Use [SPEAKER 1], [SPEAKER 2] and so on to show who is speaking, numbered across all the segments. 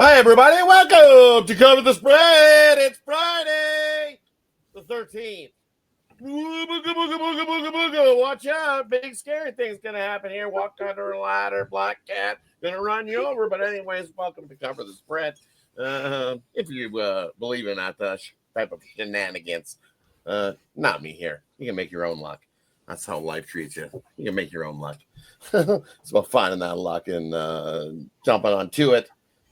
[SPEAKER 1] Hi, everybody. Welcome to Cover the Spread. It's Friday, the 13th. Booga, booga, booga, booga, booga. Watch out. Big scary thing's going to happen here. Walk under a ladder. Black cat. Going to run you over. But anyways, welcome to Cover the Spread. If you believe in that type of shenanigans, not me here. You can make your own luck. That's how life treats you. You can make your own luck. It's about finding that luck and jumping onto it.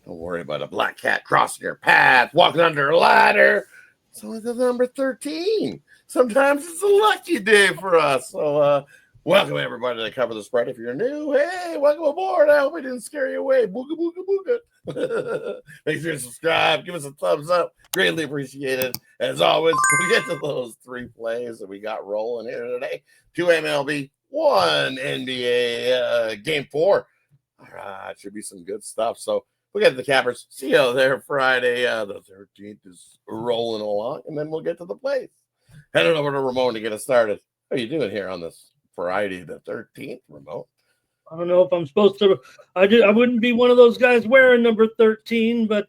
[SPEAKER 1] Don't worry about a black cat crossing your path, walking under a ladder. It's only the number 13. Sometimes it's a lucky day for us. So welcome, everybody, to Cover the Spread. If you're new, hey, welcome aboard. I hope I didn't scare you away. Booga, booga, booga. Make sure to subscribe. Give us a thumbs up. Greatly appreciated. As always, we get to those 3 plays that we got rolling here today. 2 MLB, 1 NBA, Game 4. All right, should be some good stuff. So we'll get to the cappers. See you there Friday. The 13th is rolling along, and then we'll get to the plays. Heading over to Ramon to get us started. How are you doing here on this Friday the 13th, Ramon?
[SPEAKER 2] I don't know if I'm supposed to. I wouldn't be one of those guys wearing number 13, but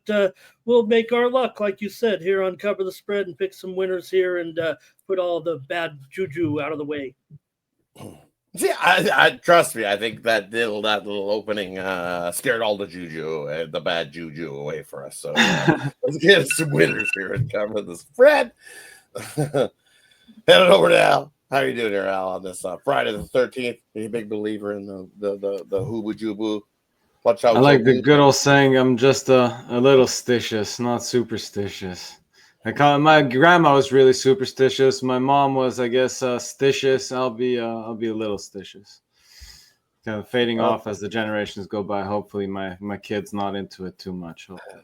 [SPEAKER 2] we'll make our luck, like you said, here on Cover the Spread and pick some winners here and put all the bad juju out of the way.
[SPEAKER 1] See, I trust me. I think that little opening scared all the juju, the bad juju away for us. So let's get some winners here and Cover the Spread. Headed over to Al. How are you doing here, Al, on this Friday the 13th? Are you a big believer in the hooba jubu? Watch out!
[SPEAKER 3] I like the good old saying, I'm just a little stitious, not superstitious. My grandma was really superstitious. My mom was, I guess, stitious. I'll be a little stitious. Kind of fading off as the generations go by. Hopefully, my kid's not into it too much. Hopefully.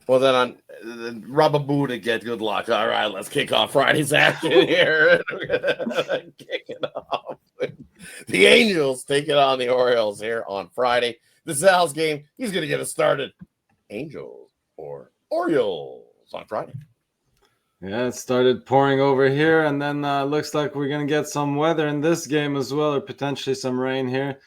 [SPEAKER 1] Well, then rub a boo to get good luck. All right, let's kick off Friday's action here. We're gonna kick it off with the Angels taking on the Orioles here on Friday. This is Al's game. He's going to get us started. Angels or Orioles on Friday.
[SPEAKER 3] Yeah, it started pouring over here, and then looks like we're going to get some weather in this game as well, or potentially some rain here.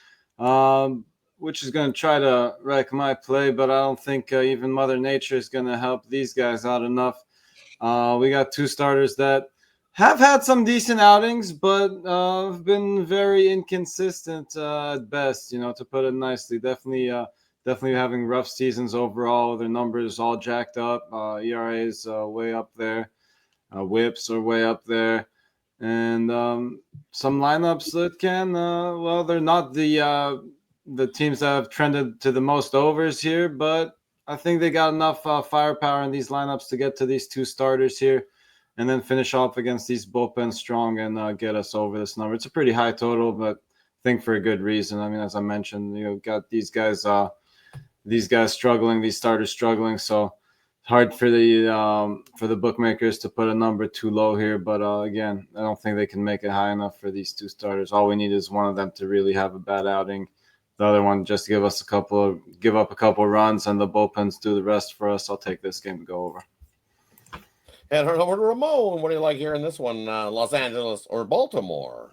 [SPEAKER 3] Which is going to try to wreck my play, but I don't think even Mother Nature is going to help these guys out enough. We got 2 starters that have had some decent outings, but have been very inconsistent at best, to put it nicely. Definitely having rough seasons overall. Their numbers all jacked up. ERAs way up there. Whips are way up there. And some lineups that can, they're not the teams that have trended to the most overs here, but I think they got enough firepower in these lineups to get to these 2 starters here and then finish off against these bullpen strong and get us over this number. It's a pretty high total, but I think for a good reason. I mean, as I mentioned, got these guys struggling, these starters struggling, so hard for the bookmakers to put a number too low here. But again, I don't think they can make it high enough for these 2 starters. All we need is one of them to really have a bad outing. The other one just give up a couple runs, and the bullpens do the rest for us. I'll take this game to go over.
[SPEAKER 1] And over to Ramon. What do you like here in this one? Los Angeles or Baltimore?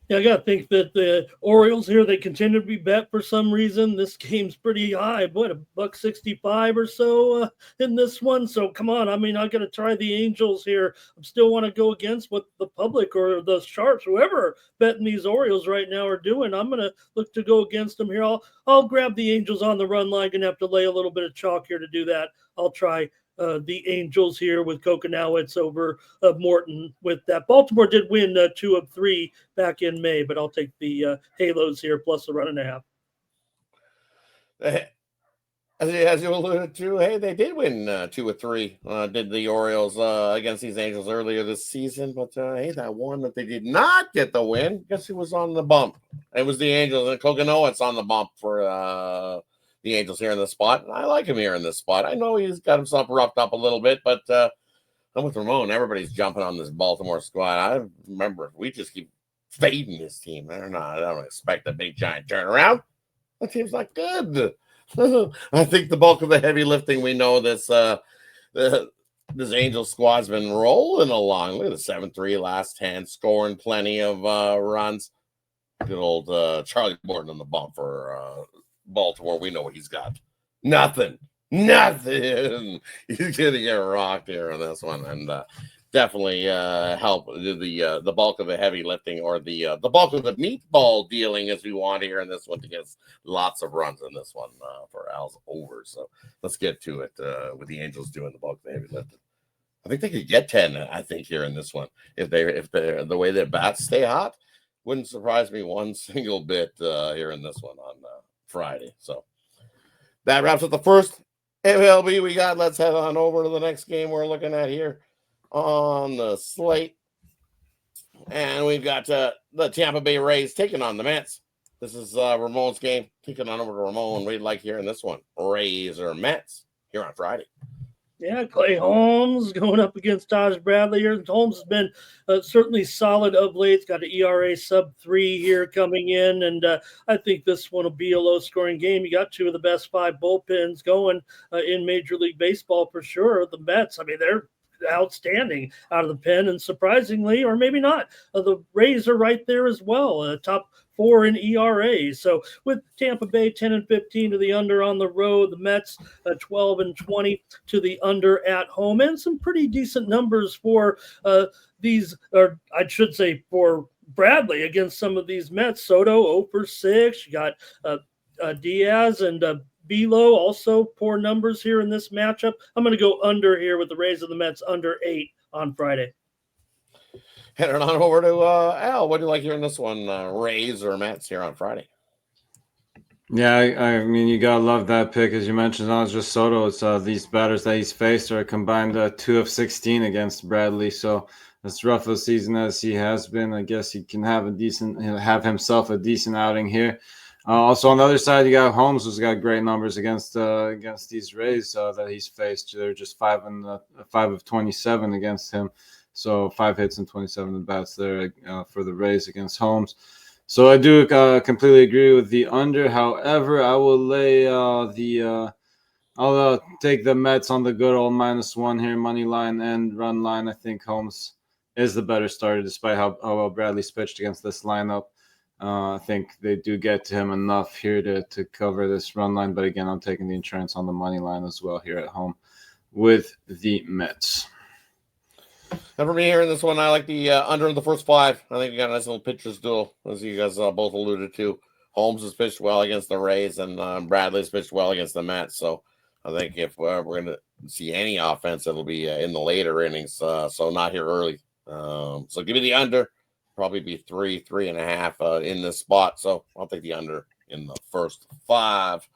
[SPEAKER 2] Yeah, I got to think that the Orioles here, they continue to be bet for some reason. This game's pretty high. What, $1.65 or so in this one? So come on. I mean, I got to try the Angels here. I still want to go against what the public or the sharps, whoever betting these Orioles right now are doing. I'm going to look to go against them here. I'll grab the Angels on the run line. Going to have to lay a little bit of chalk here to do that. I'll try the Angels here with Kokonowitz over Morton with that. Baltimore did win 2 of 3 back in May, but I'll take the Halos here plus a 1.5.
[SPEAKER 1] As you alluded to, hey, they did win 2 of 3. Did the Orioles against these Angels earlier this season, but hey, that one that they did not get the win, guess who was on the bump? It was the Angels, and Kokonowitz on the bump for the Angels here in the spot. I like him here in this spot. I know he's got himself roughed up a little bit, but I'm with Ramon. Everybody's jumping on this Baltimore squad. I remember we just keep fading this team. I don't expect a big giant turnaround. The team's not good. I think the bulk of the heavy lifting, we know this this Angels squad's been rolling along. Look at the 7-3 last 10, scoring plenty of runs. Good old Charlie Morton on the bump for Baltimore. We know what he's got. Nothing. He's gonna get rocked here on this one, and definitely help do the bulk of the heavy lifting, or the bulk of the meatball dealing, as we want here in this one, to get lots of runs in this one for Al's over. So let's get to it with the Angels doing the bulk of the heavy lifting. I think they could get 10. I think here in this one, if they're the way their bats stay hot, wouldn't surprise me one single bit here in this one on Friday. So that wraps up the first MLB we got. Let's head on over to the next game we're looking at here on the slate. And we've got the Tampa Bay Rays taking on the Mets. This is Ramon's game. Kicking on over to Ramon. What do you like here in this one? Rays or Mets here on Friday?
[SPEAKER 2] Yeah, Clay Holmes going up against Taj Bradley here. Holmes has been certainly solid of late. He's got an ERA sub-3 here coming in, and I think this one will be a low-scoring game. You got two of the best 5 bullpens going in Major League Baseball for sure. The Mets, I mean, they're outstanding out of the pen, and surprisingly, or maybe not, the Rays are right there as well, top 4 in ERA. So with Tampa Bay 10-15 to the under on the road, the Mets 12-20 to the under at home, and some pretty decent numbers for these, or I should say for Bradley against some of these Mets. Soto 0 for 6. You got Diaz and Belo, also poor numbers here in this matchup. I'm going to go under here with the Rays of the Mets, under 8 on Friday.
[SPEAKER 1] Heading on over to Al. What do you like here in this one? Rays or Mets here on Friday?
[SPEAKER 3] Yeah, I mean, you gotta love that pick. As you mentioned, not just Soto, it's these batters that he's faced are combined 2 of 16 against Bradley. So as rough a season as he has been, I guess he can have himself a decent outing here. Also on the other side, you got Holmes, who's got great numbers against these Rays that he's faced. They're just 5 of 27 against him. So 5 hits and 27 at bats there for the Rays against Holmes. So I do completely agree with the under. However, I will lay I'll take the Mets on the good old -1 here, money line and run line. I think Holmes is the better starter, despite how well Bradley's pitched against this lineup. I think they do get to him enough here to cover this run line. But again, I'm taking the insurance on the money line as well here at home with the Mets.
[SPEAKER 1] And for me here in this one, I like the under the first 5. I think we got a nice little pitcher's duel, as you guys both alluded to. Holmes has pitched well against the Rays, and Bradley's pitched well against the Mets. So I think if we're going to see any offense, it'll be in the later innings, so not here early. So give me the under. Probably be 3.5 in this spot. So I'll take the under in the first 5.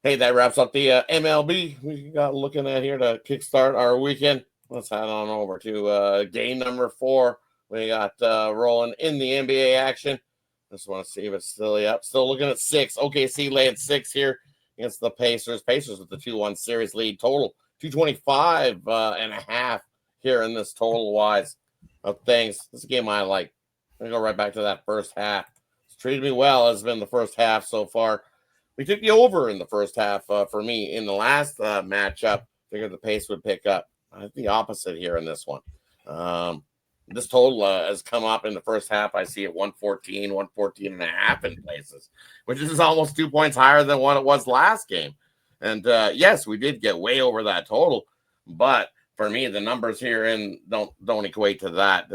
[SPEAKER 1] Hey, that wraps up the MLB we got looking at here to kickstart our weekend. Let's head on over to game number 4. We got rolling in the NBA action. Just want to see if it's still up. Still looking at 6. OKC laying 6 here against the Pacers. Pacers with the 2-1 series lead. Total 225.5 here in this total wise of things. This is a game I like. I'm going to go right back to that first half. It's treated me well. It's been the first half so far. We took the over in the first half for me in the last matchup. Figured the pace would pick up. I think the opposite here in this one. This total has come up in the first half. I see it 114.5 in places, which is almost 2 points higher than what it was last game. And yes, we did get way over that total, but for me, the numbers here don't equate to that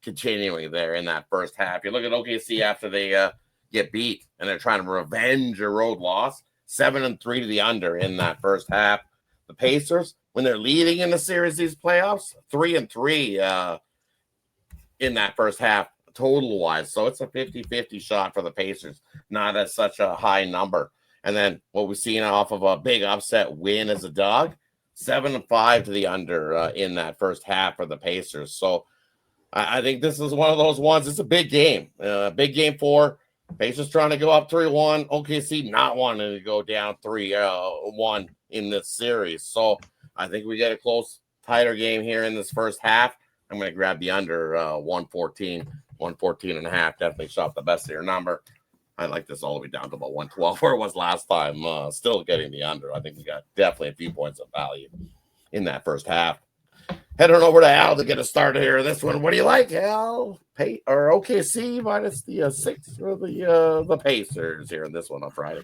[SPEAKER 1] continuing there in that first half. You look at OKC after they get beat and they're trying to revenge a road loss, 7-3 to the under in that first half. The Pacers, when they're leading in the series, these playoffs, 3-3 in that first half total wise. So it's a 50-50 shot for the Pacers, not at such a high number. And then what we've seen off of a big upset win as a dog, 7-5 to the under in that first half for the Pacers. So I think this is one of those ones. It's a big game. Big game 4. Pacers trying to go up 3-1. OKC not wanting to go down 3-1 in this series. So I think we get a close, tighter game here in this first half. I'm going to grab the under 114.5. Definitely shot the best of your number. I like this all the way down to about 112 where it was last time. Still getting the under. I think we got definitely a few points of value in that first half. Heading over to Al to get us started here. This one, what do you like, Al? OKC minus the 6 or the Pacers here in this one on Friday?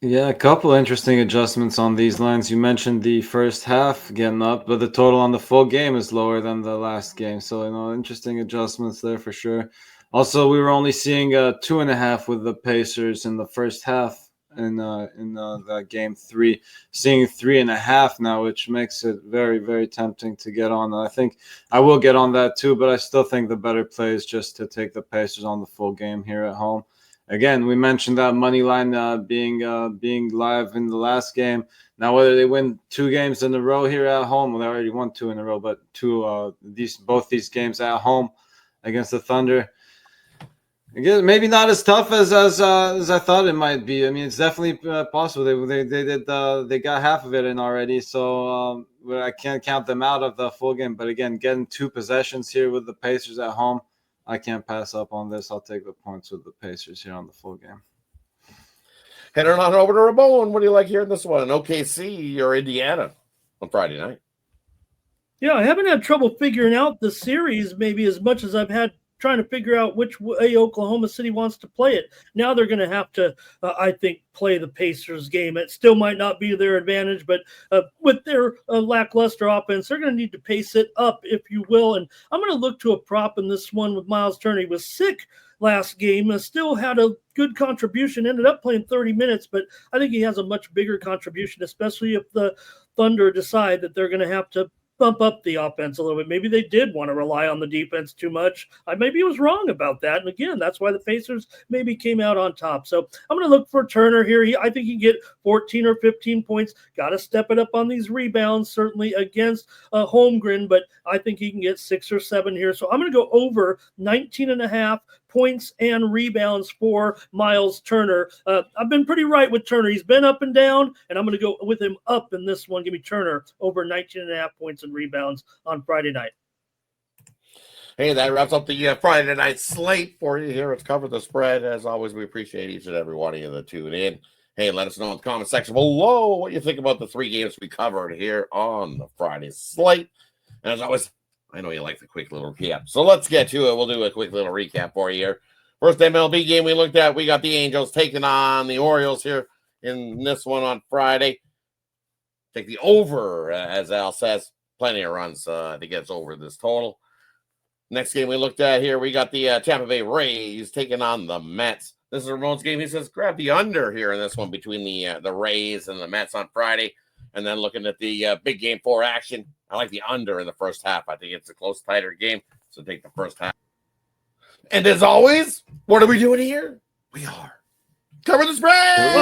[SPEAKER 3] Yeah, a couple interesting adjustments on these lines. You mentioned the first half getting up, but the total on the full game is lower than the last game. So, interesting adjustments there for sure. Also, we were only seeing 2.5 with the Pacers in the first half in the game 3, seeing 3.5 now, which makes it very, very tempting to get on. I think I will get on that too, but I still think the better play is just to take the Pacers on the full game here at home. Again, we mentioned that money line being live in the last game. Now, whether they win 2 games in a row here at home, well, they already won 2 in a row, but both these games at home against the Thunder, again, maybe not as tough as I thought it might be. I mean, it's definitely possible. They got half of it in already, so I can't count them out of the full game. But again, getting 2 possessions here with the Pacers at home, I can't pass up on this. I'll take the points with the Pacers here on the full game.
[SPEAKER 1] Heading on over to Ramon. What do you like here in this one? OKC or Indiana on Friday night?
[SPEAKER 2] Yeah, I haven't had trouble figuring out the series maybe as much as I've had trying to figure out which way Oklahoma City wants to play it. Now they're going to have to, I think, play the Pacers game. It still might not be their advantage, but with their lackluster offense, they're going to need to pace it up, if you will. And I'm going to look to a prop in this one with Miles Turner. He was sick last game, still had a good contribution, ended up playing 30 minutes, but I think he has a much bigger contribution, especially if the Thunder decide that they're going to have to bump up the offense a little bit. Maybe they did want to rely on the defense too much. Maybe I was wrong about that. And again, that's why the Pacers maybe came out on top. So I'm going to look for Turner here. I think he can get 14 or 15 points. Got to step it up on these rebounds, certainly against Holmgren, but I think he can get 6 or 7 here. So I'm going to go over 19.5 points and rebounds for Miles Turner. I've been pretty right with Turner. He's been up and down, and I'm going to go with him up in this one. Give me Turner over 19.5 points and rebounds on Friday night.
[SPEAKER 1] Hey, that wraps up the Friday night slate for you here. It's Cover the Spread. As always, we appreciate each and every one of you that tune in. Hey, let us know in the comment section below what you think about the 3 games we covered here on the Friday slate. And as always, I know you like the quick little recap. So let's get to it. We'll do a quick little recap for you here. First MLB game we looked at, we got the Angels taking on the Orioles here in this one on Friday. Take the over, as Al says. Plenty of runs to get over this total. Next game we looked at here, we got the Tampa Bay Rays taking on the Mets. This is Ramon's game. He says grab the under here in this one between the Rays and the Mets on Friday. And then looking at the big game 4 action, I like the under in the first half. I think it's a close, tighter game. So take the first half. And as always, what are we doing here? We are Cover the Spread.